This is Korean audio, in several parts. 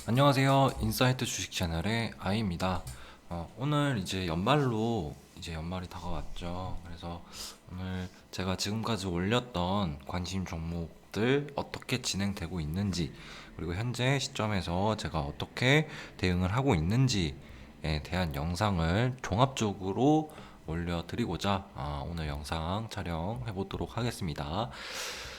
안녕하세요. 인사이트 주식 채널의 아이입니다. 오늘 이제 연말로 이제 연말이 다가왔죠. 그래서 오늘 제가 지금까지 올렸던 관심 종목들 어떻게 진행되고 있는지, 그리고 현재 시점에서 제가 어떻게 대응을 하고 있는지에 대한 영상을 종합적으로 올려드리고자 오늘 영상 촬영해 보도록 하겠습니다.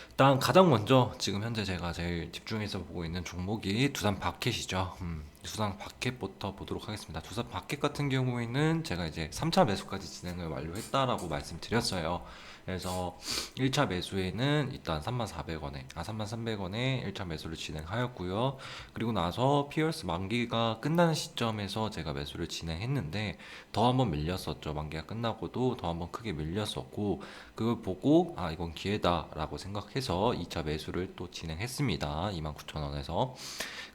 일단 가장 먼저 지금 현재 제가 제일 집중해서 보고 있는 종목이 두산 바켓이죠. 두산 바켓부터 보도록 하겠습니다. 두산 바켓 같은 경우에는 제가 이제 3차 매수까지 진행을 완료했다라고 말씀드렸어요. 그래서 1차 매수에는 일단 3,400원에, 3,300원에 1차 매수를 진행하였고요. 그리고 나서 피어스 만기가 끝나는 시점에서 제가 매수를 진행했는데 더 한번 밀렸었죠. 만기가 끝나고도 더 한번 크게 밀렸었고, 그걸 보고 이건 기회다라고 생각해서 2차 매수를 또 진행했습니다. 29,000원에서.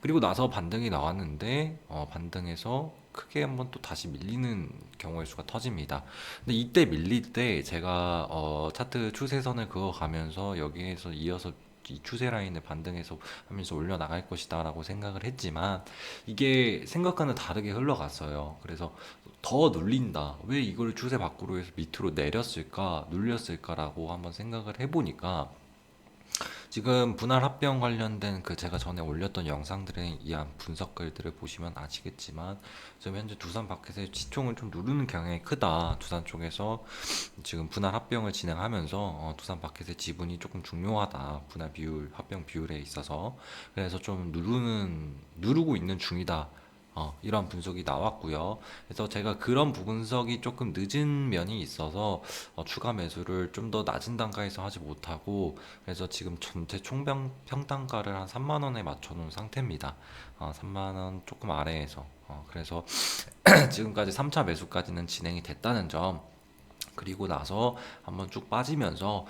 그리고 나서 반등이 나왔는데 반등해서 크게 한번 또 다시 밀리는 경우의 수가 터집니다. 근데 이때 밀릴 때 제가 차트 추세선을 그어가면서 여기에서 이어서 이 추세 라인을 반등해서 하면서 올려 나갈 것이다라고 생각을 했지만 이게 생각과는 다르게 흘러갔어요. 그래서 더 눌린다. 왜 이걸 추세 밖으로 해서 밑으로 내렸을까, 눌렸을까라고 한번 생각을 해보니까 지금 분할 합병 관련된 그 제가 전에 올렸던 영상들에 의한 분석 글들을 보시면 아시겠지만 지금 현재 두산 마켓의 시총을 좀 누르는 경향이 크다. 두산 쪽에서 지금 분할 합병을 진행하면서 두산 마켓의 지분이 조금 중요하다. 분할 비율, 합병 비율에 있어서. 그래서 좀 누르고 있는 중이다. 이런 분석이 나왔고요. 그래서 제가 그런 분석이 조금 늦은 면이 있어서 추가 매수를 좀 더 낮은 단가에서 하지 못하고, 그래서 지금 전체 총 평단가를 한 3만 원에 맞춰 놓은 상태입니다. 3만 원 조금 아래에서. 그래서 지금까지 3차 매수까지는 진행이 됐다는 점, 그리고 나서 한번 쭉 빠지면서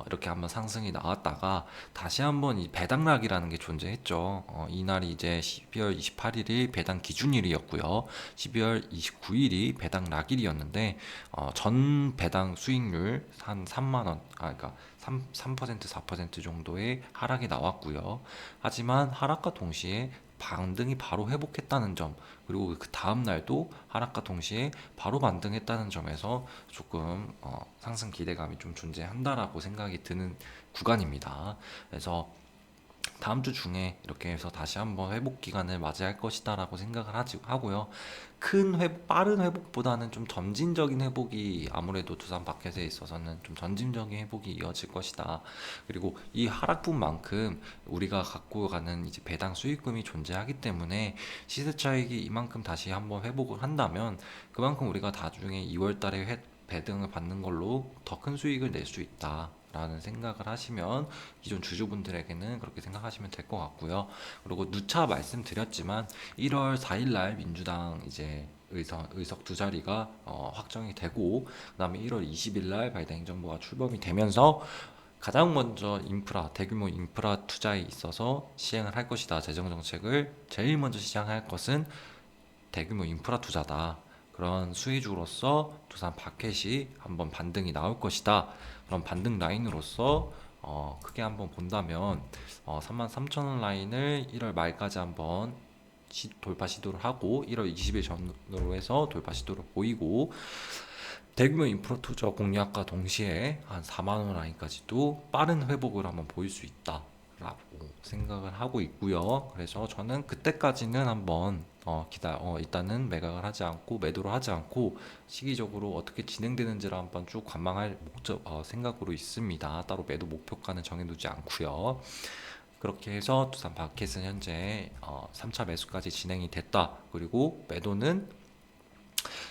이렇게 한번 상승이 나왔다가 다시 한번 이 배당락이라는 게 존재했죠. 이날이 이제 12월 28일이 배당 기준일이었고요. 12월 29일이 배당락일이었는데 전 배당 수익률 한 3만 원, 그러니까 3% 4% 정도의 하락이 나왔고요. 하지만 하락과 동시에 반등이 바로 회복했다는 점, 그리고 그 다음 날도 하락과 동시에 바로 반등했다는 점에서 조금 상승 기대감이 좀 존재한다라고 생각이 드는 구간입니다. 그래서 다음 주 중에 이렇게 해서 다시 한번 회복 기간을 맞이할 것이다라고 생각을 하고요. 큰 회복, 빠른 회복보다는 좀 점진적인 회복이 아무래도 두산 마켓에 있어서는 좀 점진적인 회복이 이어질 것이다. 그리고 이 하락분만큼 우리가 갖고 가는 이제 배당 수익금이 존재하기 때문에 시세 차익이 이만큼 다시 한번 회복을 한다면 그만큼 우리가 나중에 2월 달에 배당을 받는 걸로 더 큰 수익을 낼 수 있다. 라는 생각을 하시면 기존 주주분들에게는 그렇게 생각하시면 될 것 같고요. 그리고 누차 말씀드렸지만 1월 4일 날 민주당 이제 의석 두 자리가 확정이 되고, 그다음에 1월 20일 날 바이든 행정부가 출범이 되면서 가장 먼저 인프라, 대규모 인프라 투자에 있어서 시행을 할 것이다. 재정 정책을 제일 먼저 시행할 것은 대규모 인프라 투자다. 그런 수혜주로서 두산 바켓이 한번 반등이 나올 것이다. 그런 반등 라인으로서 크게 한번 본다면 33,000원 라인을 1월 말까지 한번 돌파 시도를 하고 1월 20일 전으로 해서 돌파 시도를 보이고, 대규모 인프라 투자 공략과 동시에 한 4만 원 라인까지도 빠른 회복을 한번 보일 수 있다라고 생각을 하고 있고요. 그래서 저는 그때까지는 한번 일단은 매각을 하지 않고 매도를 하지 않고 시기적으로 어떻게 진행되는지를 한번 쭉 관망할 생각으로 있습니다. 따로 매도 목표가는 정해두지 않고요. 그렇게 해서 두산 마켓은 현재 3차 매수까지 진행이 됐다. 그리고 매도는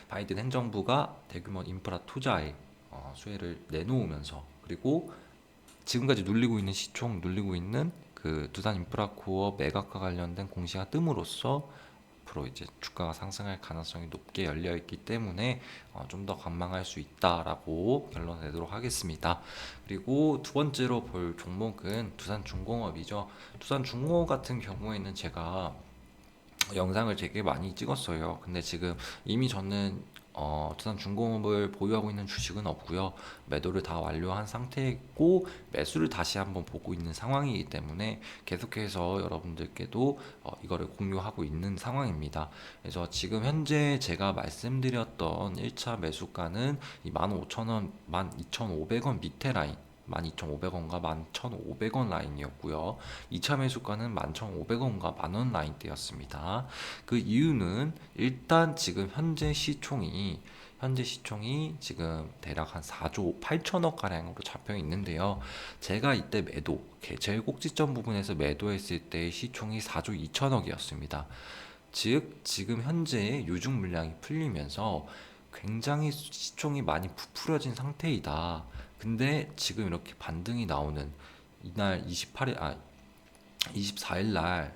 바이든 행정부가 대규모 인프라 투자에 수혜를 내놓으면서, 그리고 지금까지 눌리고 있는 시총 눌리고 있는 그 두산 인프라코어 매각과 관련된 공시가 뜸으로써 앞으로 이제 주가가 상승할 가능성이 높게 열려 있기 때문에 좀 더 관망할 수 있다라고 결론 내도록 하겠습니다. 그리고 두 번째로 볼 종목은 두산중공업이죠. 두산중공업 같은 경우에는 제가 영상을 되게 많이 찍었어요. 근데 지금 이미 저는 두산중공업을 보유하고 있는 주식은 없고요. 매도를 다 완료한 상태이고 매수를 다시 한번 보고 있는 상황이기 때문에 계속해서 여러분들께도 이거를 공유하고 있는 상황입니다. 그래서 지금 현재 제가 말씀드렸던 1차 매수가는 이 15,000원, 12,500원 밑에 라인 12,500원과 11,500원 라인이었고요. 2차 매수가는 11,500원과 만원 라인대였습니다. 그 이유는 일단 지금 현재 시총이 지금 대략 한 4조 8천억 가량으로 잡혀 있는데요. 제가 이때 제일 꼭지점 부분에서 매도했을 때 시총이 4조 2천억이었습니다. 즉 지금 현재 유중 물량이 풀리면서 굉장히 시총이 많이 부풀어진 상태이다. 근데 지금 이렇게 반등이 나오는 이날 24일 날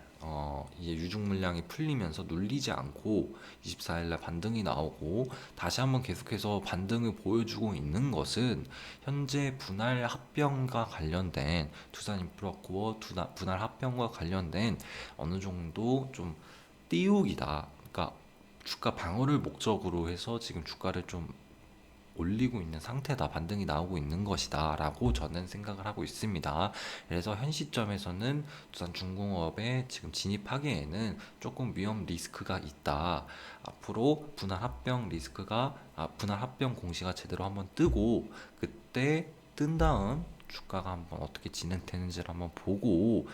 이제 유중 물량이 풀리면서 눌리지 않고 24일 날 반등이 나오고 다시 한번 계속해서 반등을 보여주고 있는 것은 현재 분할 합병과 관련된 두산인프라코어 분할 합병과 관련된 어느 정도 좀 띄우기다. 그러니까 주가 방어를 목적으로 해서 지금 주가를 좀 올리고 있는 상태다, 반등이 나오고 있는 것이다 라고 저는 생각을 하고 있습니다. 그래서 현 시점에서는 두산중공업에 지금 진입하기에는 조금 위험 리스크가 있다. 앞으로 분할 합병 공시가 제대로 한번 뜨고 그때 뜬 다음 주가가 한번 어떻게 진행되는지를 한번 보고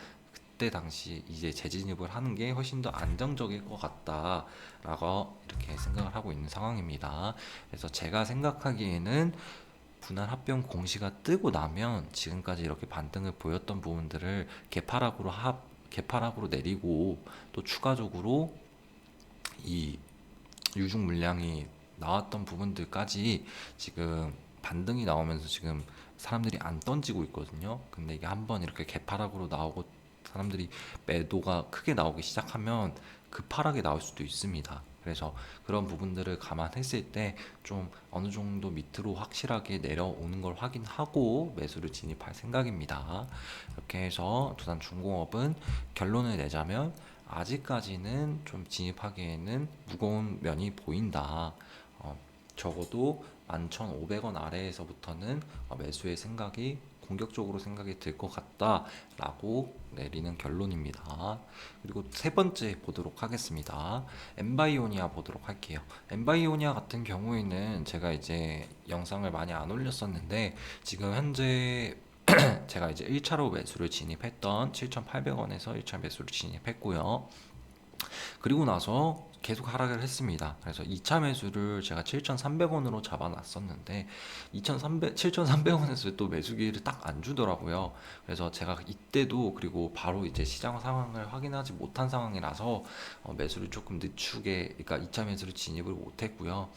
그때 당시 이제 재진입을 하는 게 훨씬 더 안정적일 것 같다라고 이렇게 생각을 하고 있는 상황입니다. 그래서 제가 생각하기에는 분할 합병 공시가 뜨고 나면 지금까지 이렇게 반등을 보였던 부분들을 개파락으로 내리고 또 추가적으로 이 유중 물량이 나왔던 부분들까지 지금 반등이 나오면서 지금 사람들이 안 던지고 있거든요. 근데 이게 한번 이렇게 개파락으로 나오고 사람들이 매도가 크게 나오기 시작하면 급하락이 나올 수도 있습니다. 그래서 그런 부분들을 감안했을 때 좀 어느 정도 밑으로 확실하게 내려오는 걸 확인하고 매수를 진입할 생각입니다. 이렇게 해서 두산중공업은 결론을 내자면 아직까지는 좀 진입하기에는 무거운 면이 보인다. 어, 적어도 11,500원 아래에서부터는 매수의 생각이 공격적으로 생각이 들 것 같다라고 내리는 결론입니다. 그리고 세 번째 보도록 하겠습니다. 엠바이오니아 보도록 할게요. 엠바이오니아 같은 경우에는 제가 이제 영상을 많이 안 올렸었는데 지금 현재 제가 이제 1차로 매수를 진입했던 7,800원에서 1차 매수를 진입했고요. 그리고 나서 계속 하락을 했습니다. 그래서 2차 매수를 제가 7,300원으로 잡아놨었는데 7,300원에서 또 매수 기회를 딱 안 주더라고요. 그래서 제가 이때도 그리고 바로 이제 시장 상황을 확인하지 못한 상황이라서 매수를 조금 늦추게, 그러니까 2차 매수를 진입을 못했고요.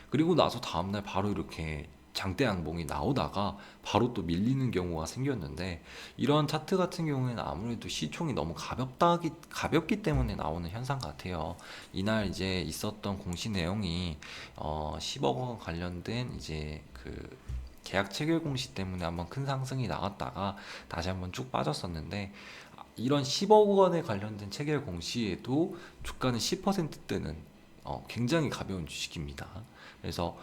그리고 나서 다음날 바로 이렇게 장대 양봉이 나오다가 바로 또 밀리는 경우가 생겼는데 이런 차트 같은 경우에는 아무래도 시총이 너무 가볍기 때문에 나오는 현상 같아요. 이날 이제 있었던 공시 내용이 10억 원 관련된 이제 그 계약 체결 공시 때문에 한번 큰 상승이 나왔다가 다시 한번 쭉 빠졌었는데 이런 10억 원에 관련된 체결 공시에도 주가는 10% 뜨는 굉장히 가벼운 주식입니다. 그래서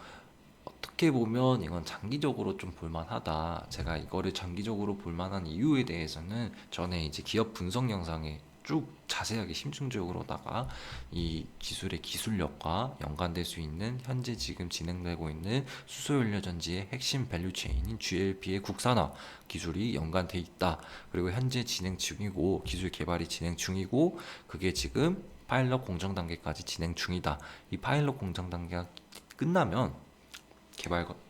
어떻게 보면 이건 장기적으로 좀 볼만하다. 제가 이거를 장기적으로 볼만한 이유에 대해서는 전에 이제 기업 분석 영상에 쭉 자세하게 심층적으로다가 이 기술의 기술력과 연관될 수 있는 현재 지금 진행되고 있는 수소연료전지의 핵심 밸류체인인 GLP의 국산화 기술이 연관돼 있다. 그리고 현재 진행 중이고 기술 개발이 진행 중이고 그게 지금 파일럿 공정 단계까지 진행 중이다. 이 파일럿 공정 단계가 끝나면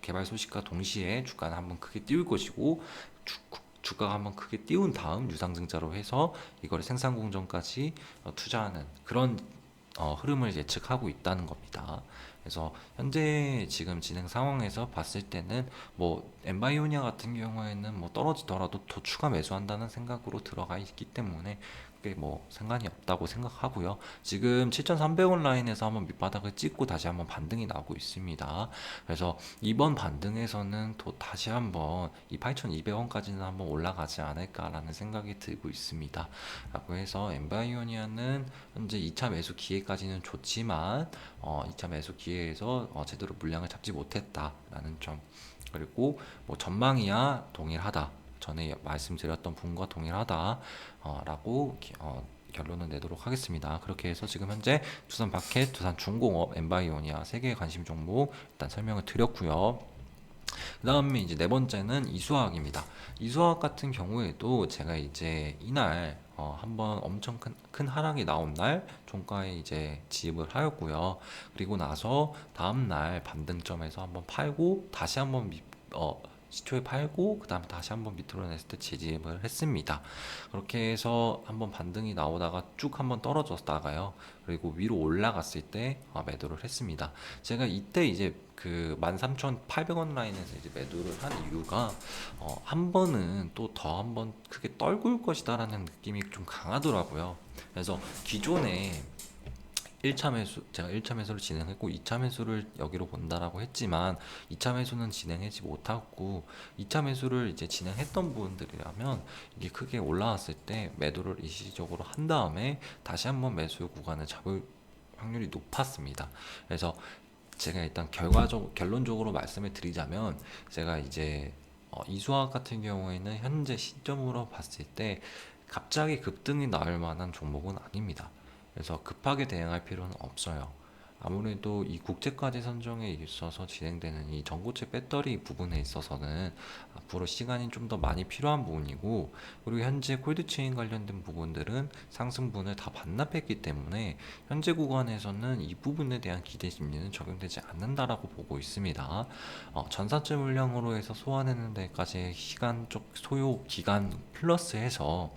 개발 소식과 동시에 주가는 한번 크게 띄울 것이고 주가가 한번 크게 띄운 다음 유상증자로 해서 이거를 생산 공정까지 투자하는 그런 흐름을 예측하고 있다는 겁니다. 그래서 현재 지금 진행 상황에서 봤을 때는 뭐 엠바이오니아 같은 경우에는 뭐 떨어지더라도 더 추가 매수한다는 생각으로 들어가 있기 때문에 크게 뭐 상관이 없다고 생각하고요. 지금 7,300원 라인에서 한번 밑바닥을 찍고 다시 한번 반등이 나오고 있습니다. 그래서 이번 반등에서는 또 다시 한번 이 8,200원까지는 한번 올라가지 않을까라는 생각이 들고 있습니다. 라고 해서 엔바이오니아는 현재 2차 매수 기회까지는 좋지만 2차 매수 기회에서 제대로 물량을 잡지 못했다라는 점, 그리고 뭐 전망이야 동일하다, 전에 말씀드렸던 분과 동일하다 라고 결론을 내도록 하겠습니다. 그렇게 해서 지금 현재 두산바켓, 두산중공업, 엔바이오니아 세 개의 관심 종목 일단 설명을 드렸고요. 그 다음에 이제 네 번째는 이수화학입니다. 이수화학 같은 경우에도 제가 이제 이날 한번 엄청 큰 하락이 나온 날 종가에 이제 지입을 하였고요. 그리고 나서 다음날 반등점에서 한번 팔고 다시 한번 시초에 팔고 그 다음에 다시 한번 밑으로 냈을 때 재지입을 했습니다. 그렇게 해서 한번 반등이 나오다가 쭉 한번 떨어졌다가요. 그리고 위로 올라갔을 때 매도를 했습니다. 제가 이때 이제 그 13,800원 라인에서 이제 매도를 한 이유가 한 번은 또 더 한 번 크게 떨굴 것이다라는 느낌이 좀 강하더라고요. 그래서 기존에 1차 매수, 제가 1차 매수를 진행했고 2차 매수를 여기로 본다라고 했지만 2차 매수는 진행하지 못하고 2차 매수를 이제 진행했던 분들이라면 이게 크게 올라왔을 때 매도를 일시적으로 한 다음에 다시 한번 매수 구간을 잡을 확률이 높았습니다. 그래서 제가 일단 결론적으로 말씀을 드리자면 제가 이제 이수학 같은 경우에는 현재 시점으로 봤을 때 갑자기 급등이 나올 만한 종목은 아닙니다. 그래서 급하게 대응할 필요는 없어요. 아무래도 이 국제과제 선정에 있어서 진행되는 이 전고체 배터리 부분에 있어서는 앞으로 시간이 좀 더 많이 필요한 부분이고, 그리고 현재 콜드체인 관련된 부분들은 상승분을 다 반납했기 때문에 현재 구간에서는 이 부분에 대한 기대 심리는 적용되지 않는다라고 보고 있습니다. 전사채 물량으로 해서 소화하는 데까지의 시간적 소요 기간 플러스해서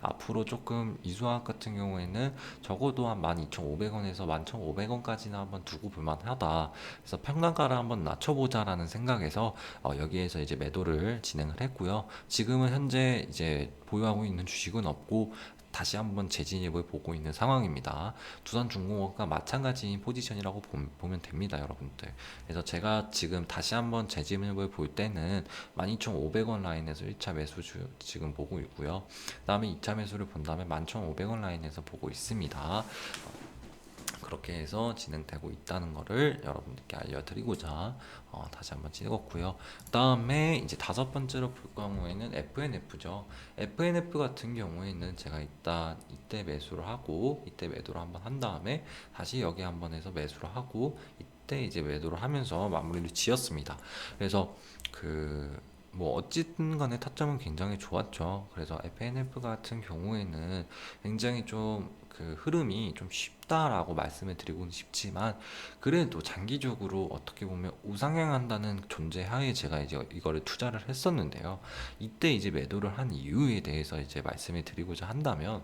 앞으로 조금 이수학 같은 경우에는 적어도 한 12,500원에서 11,500원까지는 한번 두고 볼만하다. 그래서 평단가를 한번 낮춰보자라는 생각에서 여기에서 이제 매도를 진행을 했고요. 지금은 현재 이제 보유하고 있는 주식은 없고 다시 한번 재진입을 보고 있는 상황입니다. 두산중공업과 마찬가지인 포지션이라고 보면 됩니다, 여러분들. 그래서 제가 지금 다시 한번 재진입을 볼 때는 12,500원 라인에서 1차 매수 지금 보고 있고요. 그 다음에 2차 매수를 본다면 11,500원 라인에서 보고 있습니다. 그렇게 해서 진행되고 있다는 거를 여러분들께 알려드리고자 다시 한번 찍었고요. 그 다음에 이제 다섯 번째로 볼 경우에는 FNF죠. FNF 같은 경우에는 제가 일단 이때 매수를 하고 이때 매도를 한번 한 다음에 다시 여기 한번 해서 매수를 하고 이때 이제 매도를 하면서 마무리를 지었습니다. 그래서 뭐 어쨌든 간에 타점은 굉장히 좋았죠. 그래서 FNF 같은 경우에는 굉장히 좀 흐름이 좀 쉽다라고 말씀을 드리고는 싶지만 그래도 장기적으로 어떻게 보면 우상향한다는 존재 하에 제가 이제 이거를 투자를 했었는데요. 이때 이제 매도를 한 이유에 대해서 이제 말씀을 드리고자 한다면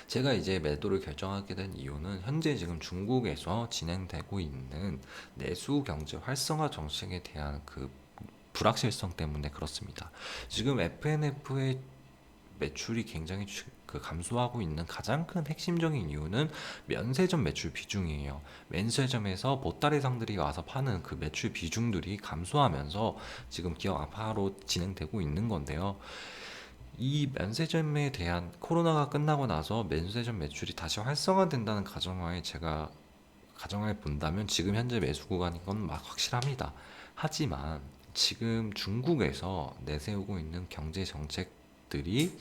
제가 이제 매도를 결정하게 된 이유는 현재 지금 중국에서 진행되고 있는 내수 경제 활성화 정책에 대한 불확실성 때문에 그렇습니다. 지금 FNF의 매출이 굉장히 감소하고 있는 가장 큰 핵심적인 이유는 면세점 매출 비중이에요. 면세점에서 보따리 상들이 와서 파는 그 매출 비중들이 감소하면서 지금 기업 악화로 진행되고 있는 건데요. 이 면세점에 대한 코로나가 끝나고 나서 면세점 매출이 다시 활성화된다는 가정하에 제가 가정하에 본다면 지금 현재 매수 구간인 건 막 확실합니다. 하지만 지금 중국에서 내세우고 있는 경제 정책들이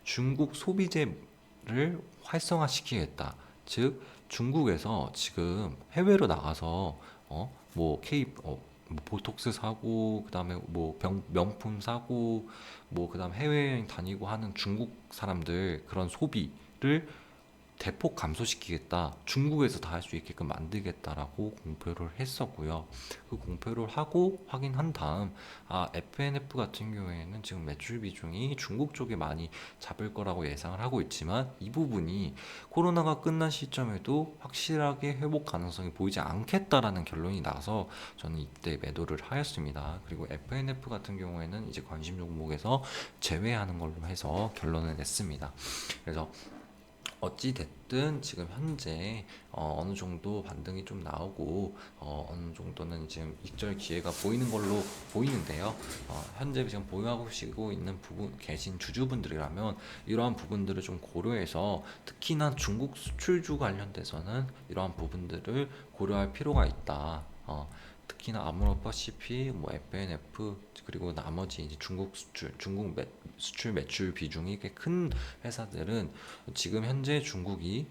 중국 소비재를 활성화시키겠다. 즉 중국에서 지금 해외로 나가서 뭐 뭐 보톡스 사고 그다음에 뭐 명품 사고 뭐 그다음 해외여행 다니고 하는 중국 사람들 그런 소비를 대폭 감소시키겠다. 중국에서 다 할 수 있게끔 만들겠다라고 공표를 했었고요. 그 공표를 하고 확인한 다음 FNF 같은 경우에는 지금 매출 비중이 중국 쪽에 많이 잡을 거라고 예상을 하고 있지만 이 부분이 코로나가 끝난 시점에도 확실하게 회복 가능성이 보이지 않겠다라는 결론이 나서 저는 이때 매도를 하였습니다. 그리고 FNF 같은 경우에는 이제 관심 종목에서 제외하는 걸로 해서 결론을 냈습니다. 그래서 어찌 됐든 지금 현재 느 정도 반등이 좀 나오고 어느 정도는 지금 익절 기회가 보이는 걸로 보이는데요. 현재 지금 보유하고 계시고 있는 부분 계신 주주분들이라면 이러한 부분들을 좀 고려해서 특히나 중국 수출주 관련돼서는 이러한 부분들을 고려할 필요가 있다. 특히나 아모레퍼시픽, 뭐 FNF 그리고 나머지 이제 중국 수출 매출 비중이 꽤 큰 회사들은 지금 현재 중국이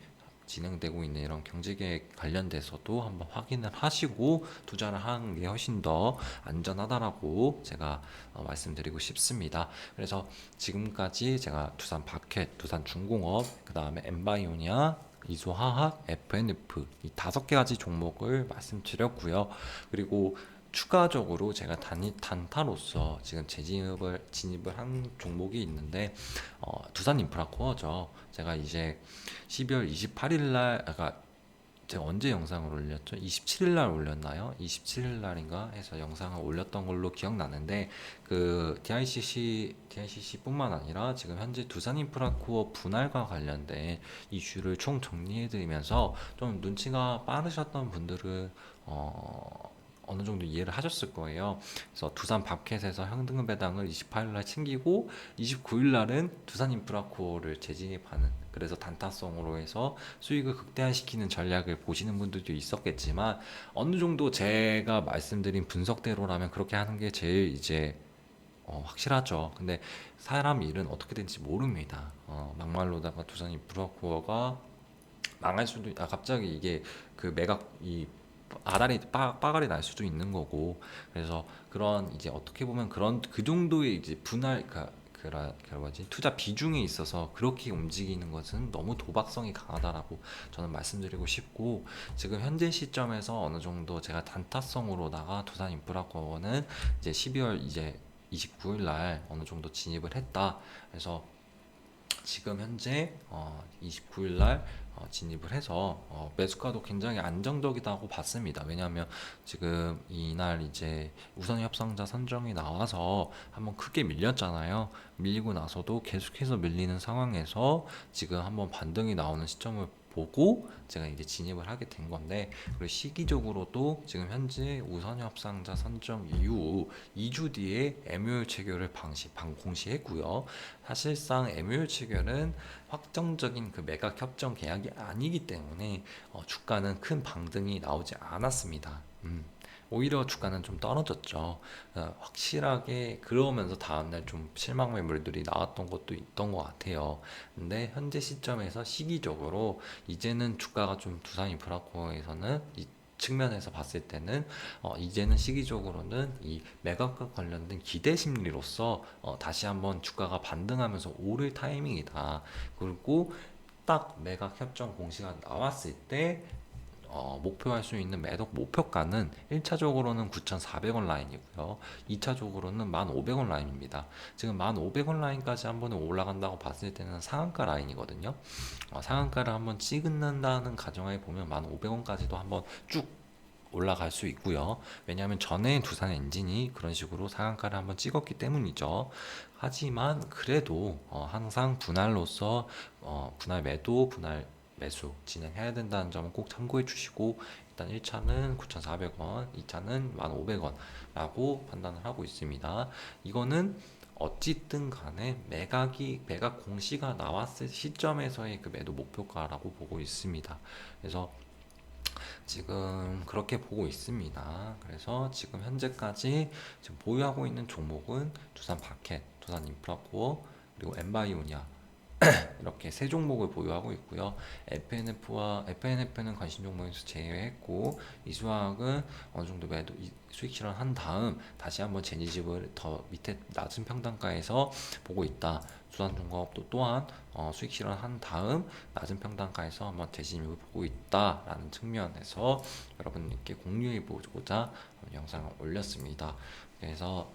진행되고 있는 이런 경제계획 관련돼서도 한번 확인을 하시고 투자를 하는 게 훨씬 더 안전하다라고 제가 말씀드리고 싶습니다. 그래서 지금까지 제가 두산 바켓, 두산 중공업, 그 다음에 엠바이오니아, 이소화학, FNF 이 5가지 종목을 말씀드렸고요. 그리고 추가적으로 제가 단타로서 지금 진입을 한 종목이 있는데 두산 인프라코어죠. 제가 이제 12월 28일 날 제가 언제 영상을 올렸죠? 27일 날 올렸나요? 27일 날인가 해서 영상을 올렸던 걸로 기억나는데 그 DICC뿐만 아니라 지금 현재 두산인프라코어 분할과 관련된 이슈를 총 정리해드리면서 좀 눈치가 빠르셨던 분들은 어느 정도 이해를 하셨을 거예요. 그래서 두산 밥켓에서 현금 배당을 28일 날 챙기고 29일 날은 두산 인프라코어를 재진입하는 그래서 단타성으로 해서 수익을 극대화시키는 전략을 보시는 분들도 있었겠지만 어느 정도 제가 말씀드린 분석대로라면 그렇게 하는 게 제일 이제 확실하죠. 근데 사람 일은 어떻게 될지 모릅니다. 막말로다가 두산 인프라코어가 망할 수도 갑자기 이게 그 매각 이 빠갈이 날 수도 있는 거고 그래서 그런 이제 어떻게 보면 그런 그 정도의 이제 분할 그 뭐지 투자 비중에 있어서 그렇게 움직이는 것은 너무 도박성이 강하다라고 저는 말씀드리고 싶고 지금 현재 시점에서 어느 정도 제가 단타성으로다가 두산 인프라코어는 이제 12월 이제 29일 날 어느 정도 진입을 했다. 그래서 지금 현재 29일 날 진입을 해서 매수가도 굉장히 안정적이다고 봤습니다. 왜냐하면 지금 이날 이제 우선 협상자 선정이 나와서 한번 크게 밀렸잖아요. 밀리고 나서도 계속해서 밀리는 상황에서 지금 한번 반등이 나오는 시점을 보고 제가 이제 진입을 하게 된 건데 그리고 시기적으로도 지금 현재 우선 협상자 선정 이후 2주 뒤에 MOU 체결을 공시했고요. 사실상 MOU 체결은 확정적인 그 매각 협정 계약이 아니기 때문에 주가는 큰 반등이 나오지 않았습니다. 오히려 주가는 좀 떨어졌죠. 확실하게 그러면서 다음날 좀 실망 매물들이 나왔던 것도 있던 것 같아요. 근데 현재 시점에서 시기적으로 이제는 주가가 좀 두산 인프라코어에서는 이 측면에서 봤을 때는 이제는 시기적으로는 이 매각과 관련된 기대 심리로서 다시 한번 주가가 반등하면서 오를 타이밍이다. 그리고 딱 매각 협정 공시가 나왔을 때 목표할 수 있는 매독 목표가는 1차적으로는 9,400원 라인이고요. 2차적으로는 1,500원 라인입니다. 지금 1,500원 라인까지 한 번에 올라간다고 봤을 때는 상한가 라인이거든요. 상한가를 한번 찍는다는 가정하에 보면 1,500원까지도 한번 쭉 올라갈 수 있고요. 왜냐하면 전에 두산 엔진이 그런 식으로 상한가를 한번 찍었기 때문이죠. 하지만 그래도 항상 분할로서 분할 매도, 분할 매수 진행해야 된다는 점은 꼭 참고해 주시고 일단 1차는 9,400원, 2차는 1,500원라고 판단을 하고 있습니다. 이거는 어찌든 간에 매각 공시가 나왔을 시점에서의 그 매도 목표가라고 보고 있습니다. 그래서 지금 그렇게 보고 있습니다. 그래서 지금 현재까지 지금 보유하고 있는 종목은 두산 바켓, 두산 인프라코어, 그리고 엠바이오니아 이렇게 세 종목을 보유하고 있고요. FNF는 관심 종목에서 제외했고 이수학은 어느 정도 매도 수익 실현한 다음 다시 한번 재지집을 더 밑에 낮은 평단가에서 보고 있다. 두산중공업도 또한 수익 실현한 다음 낮은 평단가에서 한번 재진입을 보고 있다라는 측면에서 여러분께 공유해 보고자 영상을 올렸습니다. 그래서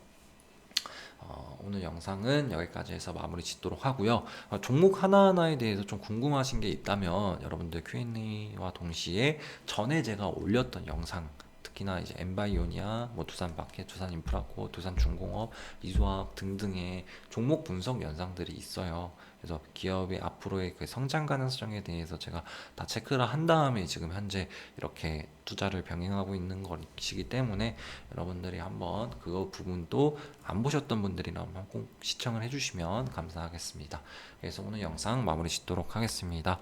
오늘 영상은 여기까지 해서 마무리 짓도록 하고요. 종목 하나하나에 대해서 좀 궁금하신 게 있다면 여러분들 Q&A와 동시에 전에 제가 올렸던 영상 특히나 이제 엔바이오니아, 뭐 두산마켓, 두산인프라코, 두산중공업, 이수학 등등의 종목 분석 영상들이 있어요. 그래서 기업의 앞으로의 그 성장 가능성에 대해서 제가 다 체크를 한 다음에 지금 현재 이렇게 투자를 병행하고 있는 것이기 때문에 여러분들이 한번 그거 부분도 안 보셨던 분들이라면 꼭 시청을 해주시면 감사하겠습니다. 그래서 오늘 영상 마무리 짓도록 하겠습니다.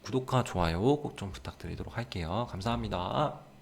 구독과 좋아요 꼭 좀 부탁드리도록 할게요. 감사합니다.